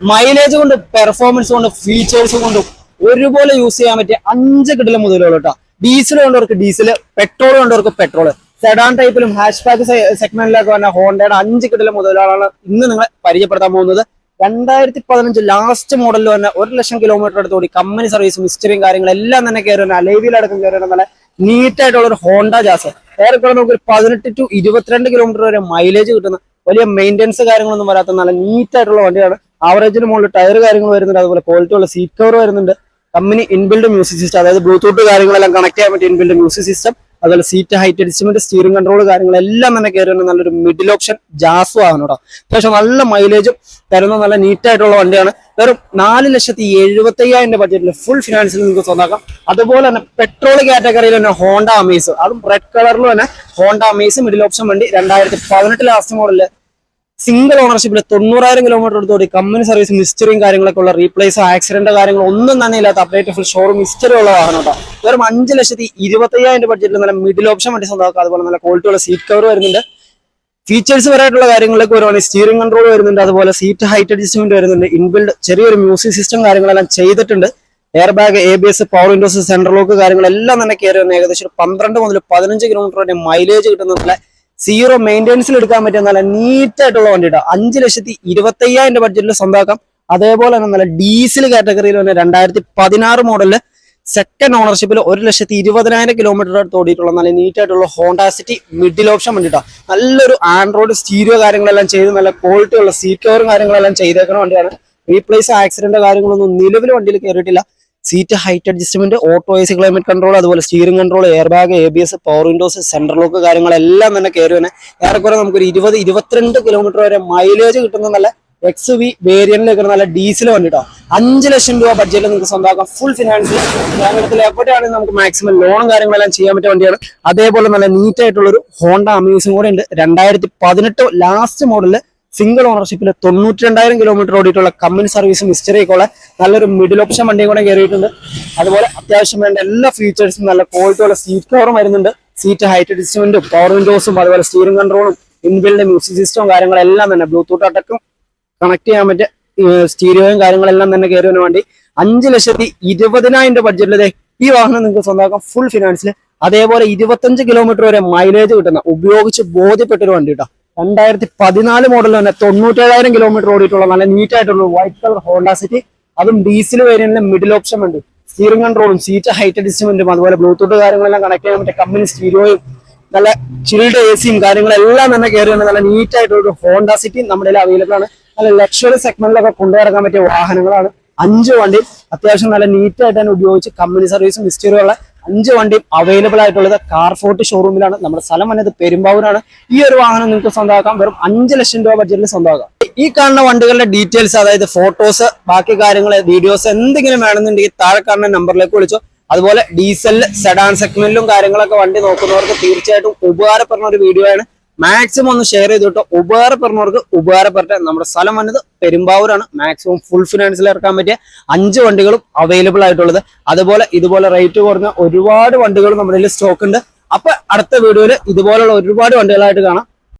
Mileage കൊണ്ട് performance കൊണ്ട് features കൊണ്ടും ഒരുപോലെ യൂസ് ചെയ്യാൻ പറ്റിയ 5 കിടിലൻ മുതലുകൾ കേട്ടോ. ഡീസൽ വേണ്ടവർക്ക് ഡീസൽ, പെട്രോൾ വേണ്ടവർക്ക് പെട്രോൾ, സെഡാൻ ടൈപ്പിലും ഹാഷ് ബാക്ക് സെഗ്മെന്റിലൊക്കെ വന്ന ഹോണ്ടയുടെ 5 കിടിലൻ മുതലുകളാണ് ഇന്ന് നിങ്ങളെ പരിചയപ്പെടുത്താൻ പോകുന്നത്. 2015 ലാസ്റ്റ് മോഡലിൽ തന്നെ 1,00,000 കിലോമീറ്റർ അടുത്തോടി കമ്പനി സർവീസും ഹിസ്റ്ററിയും കാര്യങ്ങളെല്ലാം തന്നെ കയറി വന്ന അലൈവിലടക്കം കയറി വന്ന നല്ല നീറ്റായിട്ടുള്ള ഒരു ഹോണ്ട ജാസ്. ഏറെക്കുറെ നമുക്ക് ഒരു 18 to 22 കിലോമീറ്റർ വരെ മൈലേജ് കിട്ടുന്ന വലിയ മെയിൻ്റെനൻസ് കാര്യങ്ങളൊന്നും വരാത്ത നല്ല നീറ്റായിട്ടുള്ള വണ്ടിയാണ്. ആവറേജിന് മുകളിൽ ടയർ കാര്യങ്ങൾ വരുന്നുണ്ട്, അതുപോലെ ക്വാളിറ്റി ഉള്ള സീറ്റ് കവർ വരുന്നുണ്ട്. കമ്പനി ഇൻബിൽഡ് മ്യൂസിക് സിസ്റ്റം, അതായത് ബ്ലൂടൂത്ത് കാര്യങ്ങളെല്ലാം കണക്ട് ചെയ്യാൻ പറ്റിയ ഇൻബിൽഡ് മ്യൂസിക് സിസ്റ്റം, അതുപോലെ seat height adjustment, steering control കാര്യങ്ങളെല്ലാം തന്നെ കയറി വരുന്ന നല്ലൊരു മിഡിൽ ഓപ്ഷൻ ജാസും ആണ് കേട്ടോ. അത്യാവശ്യം നല്ല മൈലേജും തരുന്ന നല്ല നീറ്റായിട്ടുള്ള വണ്ടിയാണ്. വെറും 4,70,75,000 ബഡ്ജറ്റിൽ ഫുൾ ഫിനാൻസിൽ നിങ്ങൾക്ക് സ്വന്തമാക്കാം. അതുപോലെ തന്നെ പെട്രോൾ കാറ്റഗറിയിൽ തന്നെ ഹോണ്ട അമേസ്, അതും റെഡ് കളറിൽ തന്നെ ഹോണ്ട അമേസ് മിഡിൽ ഓപ്ഷൻ വണ്ടി 2018 ലാസ്റ്റ് മോഡലില് സിംഗിൾ ഓണർഷിപ്പിൽ 90,000 കിലോമീറ്റർ എടുത്തോടി കമ്പനി സർവീസും ഹിസ്റ്ററിയും കാര്യങ്ങളൊക്കെ ഉള്ള റീപ്ലേസ് ആക്സിഡന്റ് കാര്യങ്ങൾ ഒന്നും തന്നെ ഇല്ലാത്ത അപ്ഡേറ്റ് ഫുൾ ഷോറൂം ഹിസ്റ്ററി ഉള്ള വാഹനം കേട്ടോ. വെറും 5,25,000 ബഡ്ജറ്റിൽ നല്ല മിഡിൽ ഓപ്ഷൻ വണ്ടി സ്വന്തമാക്കാം. അതുപോലെ നല്ല ക്വാളിറ്റി ഉള്ള സീറ്റ് കവർ വരുന്നുണ്ട്. ഫീച്ചേഴ്സ് വരായിട്ടുള്ള കാര്യങ്ങളിലേക്ക് വരുവാണെങ്കിൽ സ്റ്റിയറിംഗ് കൺട്രോൾ വരുന്നുണ്ട്, അതുപോലെ സീറ്റ് ഹൈറ്റ് അഡ്ജസ്റ്റ്മെന്റ് വരുന്നുണ്ട്, ഇൻബിൽഡ് ചെറിയൊരു മ്യൂസിക് സിസ്റ്റം കാര്യങ്ങളെല്ലാം ചെയ്തിട്ടുണ്ട്. Air bag, ABS, power windows, central lock കാര്യങ്ങളെല്ലാം തന്നെ കയറി വരുന്ന ഏകദേശം 12 മുതൽ 15 കിലോമീറ്റർ വരെ മൈലേജ് കിട്ടുന്ന സീറോ മെയിൻ്റെനൻസിൽ എടുക്കാൻ പറ്റിയ നല്ല നീറ്റായിട്ടുള്ള വണ്ടി കേട്ടോ. 5,25,000 ബഡ്ജറ്റിൽ സ്വന്തമാക്കാം. അതേപോലെ തന്നെ നല്ല ഡീസൽ കാറ്റഗറിയിൽ തന്നെ 2016 മോഡലില് സെക്കൻഡ് ഓണർഷിപ്പിൽ 1,20,000 കിലോമീറ്റർ തോടിയിട്ടുള്ള നല്ല നീറ്റായിട്ടുള്ള ഹോണ്ട സിറ്റി മിഡിൽ ഓപ്ഷൻ വണ്ടി കേട്ടോ. നല്ലൊരു ആൻഡ്രോയിഡ് സ്റ്റീരിയോ കാര്യങ്ങളെല്ലാം ചെയ്ത് നല്ല ക്വാളിറ്റി ഉള്ള സീറ്റ് കവറും കാര്യങ്ങളെല്ലാം ചെയ്തേക്കുന്ന വണ്ടിയാണ്. റീപ്ലേസ് ആക്സിഡന്റ് കാര്യങ്ങളൊന്നും നിലവിൽ വണ്ടിയിൽ കയറിയിട്ടില്ല. Seat height adjustment, auto AC climate control, അതുപോലെ steering control, air bag, ABS, power windows, central lock കാര്യങ്ങളെല്ലാം തന്നെ കയറി തന്നെ ഏറെക്കുറെ നമുക്കൊരു 20-22 കിലോമീറ്റർ വരെ മൈലേജ് കിട്ടുന്ന നല്ല XV വേരിയന്റിലേക്ക് നല്ല ഡീസൽ വണ്ടി കേട്ടോ. 5,00,000 രൂപ ബഡ്ജറ്റിൽ നിങ്ങൾക്ക് സ്വന്തമാക്കാം. ഫുൾ ഫിനാൻസിൽ കേരളത്തിൽ എവിടെയാണെങ്കിൽ നമുക്ക് മാക്സിമം ലോണും കാര്യങ്ങളെല്ലാം ചെയ്യാൻ പറ്റിയ വണ്ടിയാണ്. അതേപോലെ നല്ല നീറ്റായിട്ടുള്ള ഒരു ഹോണ്ട അമേസും കൂടെ ഉണ്ട്. 2018 ലാസ്റ്റ് മോഡലില് സിംഗിൾ ഓണർഷിപ്പിൽ 92,000 കിലോമീറ്റർ ഓടിയിട്ടുള്ള കമ്പനി സർവീസും ഹിസ്റ്ററിയൊക്കെ ഉള്ള നല്ലൊരു മിഡിൽ ഓപ്ഷൻ വണ്ടിയും കൂടെ കയറിയിട്ടുണ്ട്. അതുപോലെ അത്യാവശ്യം വേണ്ട എല്ലാ ഫീച്ചേഴ്സും നല്ല ക്വാളിറ്റി ഉള്ള സീറ്റ് കവറും വരുന്നുണ്ട്. സീറ്റ് ഹൈറ്റ് അഡ്ജസ്റ്റ്മെന്റും, പവർ വിൻഡോസും, അതുപോലെ സ്റ്റിയറിംഗ് കൺട്രോളും, ഇൻബിൽഡ് മ്യൂസിക് സിസ്റ്റവും കാര്യങ്ങളെല്ലാം തന്നെ ബ്ലൂടൂത്ത് അടക്കം കണക്ട് ചെയ്യാൻ പറ്റിയ സ്റ്റീരിയോയും കാര്യങ്ങളെല്ലാം തന്നെ കയറി വന്ന വണ്ടി. 5,20,000 ബഡ്ജറ്റിൽ ഈ വാഹനം നിങ്ങൾക്ക് സ്വന്തമാക്കാം ഫുൾ ഫിനാൻസിൽ. അതേപോലെ 25 കിലോമീറ്റർ വരെ മൈലേജ് കിട്ടുന്ന ഉപയോഗിച്ച് ബോധ്യപ്പെട്ടൊരു വണ്ടി കേട്ടോ. 2014 മോഡൽ തന്നെ 97,000 കിലോമീറ്റർ ഓടിയിട്ടുള്ള നല്ല നീറ്റായിട്ടുള്ള വൈറ്റ് കളർ ഹോണ്ട സിറ്റി, അതും ഡീസൽ വേരിയന്റിലെ മിഡിൽ ഓപ്ഷൻ വണ്ടി. സ്റ്റിയറിംഗ് കൺട്രോളും സീറ്റ് ഹൈറ്റ് അഡ്ജസ്റ്റ്മെന്റും, അതുപോലെ ബ്ലൂടൂത്ത് കാര്യങ്ങളെല്ലാം കണക്ട് ചെയ്യാൻ പറ്റിയ കമ്പനി സ്റ്റീരിയോയും, നല്ല ചിൽഡ് AC കാര്യങ്ങളെല്ലാം തന്നെ കയറി വന്ന നല്ല നീറ്റായിട്ടുള്ള ഒരു ഹോണ്ട സിറ്റി നമ്മുടെ അവൈലബിൾ ആണ്. നല്ല ലക്ഷറി സെഗ്മെന്റിലൊക്കെ കൊണ്ടുനടക്കാൻ പറ്റിയ വാഹനങ്ങളാണ് 5 വണ്ടിയും. അത്യാവശ്യം നല്ല നീറ്റായിട്ട് തന്നെ ഉപയോഗിച്ച് കമ്പനി സർവീസും ഹിസ്റ്ററിയുള്ള 5 വണ്ടിയും അവൈലബിൾ ആയിട്ടുള്ളത് കാർ ഫോർട്ട് ഷോറൂമിലാണ്. നമ്മുടെ സ്ഥലം വന്നത് പെരുമ്പാവൂരാണ്. ഈ ഒരു വാഹനം നിങ്ങൾക്ക് സ്വന്തമാക്കാം. വെറും 5,00,000 രൂപ ബഡ്ജറ്റിൽ സ്വന്തമാക്കാം. ഈ കാണുന്ന വണ്ടികളുടെ ഡീറ്റെയിൽസ്, അതായത് ഫോട്ടോസ്, ബാക്കി കാര്യങ്ങൾ, വീഡിയോസ് എന്തെങ്കിലും വേണമെന്നുണ്ടെങ്കിൽ താഴെ കാണുന്ന നമ്പറിലേക്ക് വിളിച്ചോ. അതുപോലെ ഡീസൽ സെഡാൻ സെഗ്മെന്റിലും കാര്യങ്ങളൊക്കെ വണ്ടി നോക്കുന്നവർക്ക് തീർച്ചയായിട്ടും ഉപകാരപ്പെടുന്ന ഒരു വീഡിയോ ആണ്. മാക്സിമം ഒന്ന് ഷെയർ ചെയ്തിട്ടോ. ഉപകാരപ്പെടുന്നവർക്ക് ഉപകാരപ്പെടട്ടെ. നമ്മുടെ സ്ഥലം വന്നത് പെരുമ്പാവൂരാണ്. മാക്സിമം ഫുൾ ഫിനാൻസിൽ ഇറക്കാൻ പറ്റിയ 5 വണ്ടികളും അവൈലബിൾ ആയിട്ടുള്ളത്. അതുപോലെ ഇതുപോലെ റേറ്റ് കുറഞ്ഞ ഒരുപാട് വണ്ടികളും നമ്മുടെ സ്റ്റോക്ക് ഉണ്ട്. അപ്പൊ അടുത്ത വീഡിയോയിൽ ഇതുപോലുള്ള ഒരുപാട് വണ്ടികളായിട്ട് കാണാം.